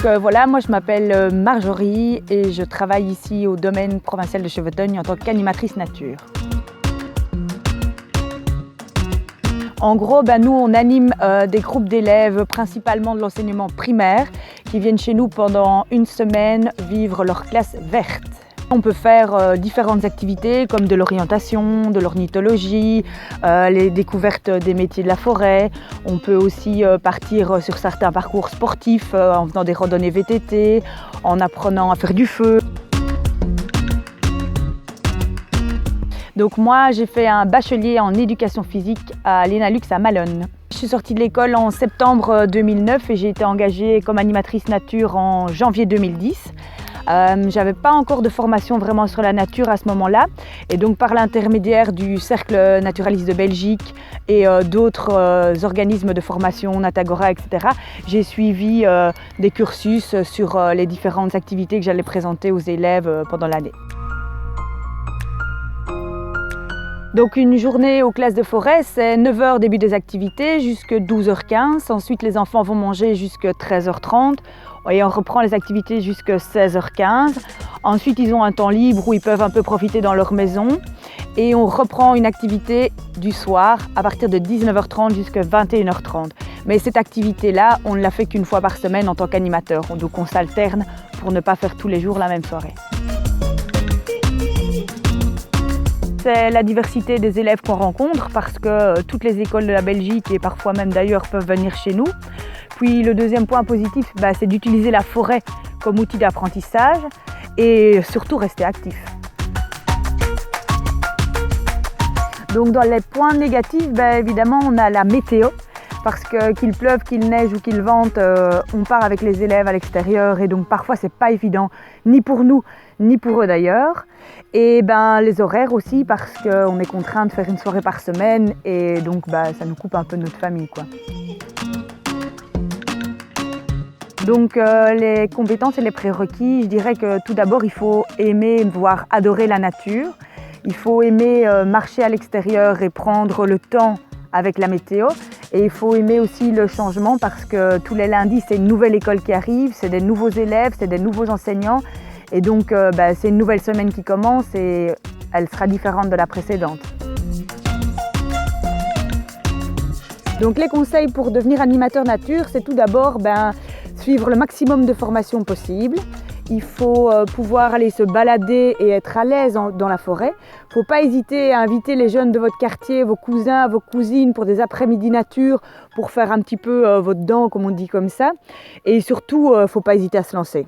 Voilà, moi je m'appelle Marjorie et je travaille ici au domaine provincial de Chevetogne en tant qu'animatrice nature. En gros, nous on anime des groupes d'élèves, principalement de l'enseignement primaire, qui viennent chez nous pendant une semaine vivre leur classe verte. On peut faire différentes activités comme de l'orientation, de l'ornithologie, les découvertes des métiers de la forêt. On peut aussi partir sur certains parcours sportifs en faisant des randonnées VTT, en apprenant à faire du feu. Donc moi, j'ai fait un bachelier en éducation physique à l'ENALUX à Malone. Je suis sortie de l'école en septembre 2009 et j'ai été engagée comme animatrice nature en janvier 2010. J'avais pas encore de formation vraiment sur la nature à ce moment-là et donc par l'intermédiaire du Cercle Naturaliste de Belgique et d'autres organismes de formation, Natagora, etc., j'ai suivi des cursus sur les différentes activités que j'allais présenter aux élèves pendant l'année. Donc une journée aux classes de forêt, c'est 9 h début des activités jusqu'à 12 h 15. Ensuite, les enfants vont manger jusqu'à 13 h 30 et on reprend les activités jusqu'à 16 h 15. Ensuite, ils ont un temps libre où ils peuvent un peu profiter dans leur maison et on reprend une activité du soir à partir de 19 h 30 jusqu'à 21 h 30. Mais cette activité-là, on ne la fait qu'une fois par semaine en tant qu'animateur. Donc on s'alterne pour ne pas faire tous les jours la même soirée. C'est la diversité des élèves qu'on rencontre parce que toutes les écoles de la Belgique et parfois même d'ailleurs peuvent venir chez nous. Puis le deuxième point positif, c'est d'utiliser la forêt comme outil d'apprentissage et surtout rester actif. Donc dans les points négatifs, évidemment on a la météo. Parce que qu'il pleuve, qu'il neige ou qu'il vente, on part avec les élèves à l'extérieur et donc parfois c'est pas évident, ni pour nous, ni pour eux d'ailleurs. Et les horaires aussi parce qu'on est contraint de faire une soirée par semaine et donc ça nous coupe un peu de notre famille, quoi. Donc les compétences et les prérequis, je dirais que tout d'abord il faut aimer, voire adorer la nature. Il faut aimer marcher à l'extérieur et prendre le temps avec la météo. Et il faut aimer aussi le changement parce que tous les lundis, c'est une nouvelle école qui arrive, c'est des nouveaux élèves, c'est des nouveaux enseignants. Et donc, c'est une nouvelle semaine qui commence et elle sera différente de la précédente. Donc, les conseils pour devenir animateur nature, c'est tout d'abord suivre le maximum de formations possible. Il faut pouvoir aller se balader et être à l'aise dans la forêt. Il ne faut pas hésiter à inviter les jeunes de votre quartier, vos cousins, vos cousines pour des après-midi nature, pour faire un petit peu votre dent, comme on dit comme ça. Et surtout, il ne faut pas hésiter à se lancer.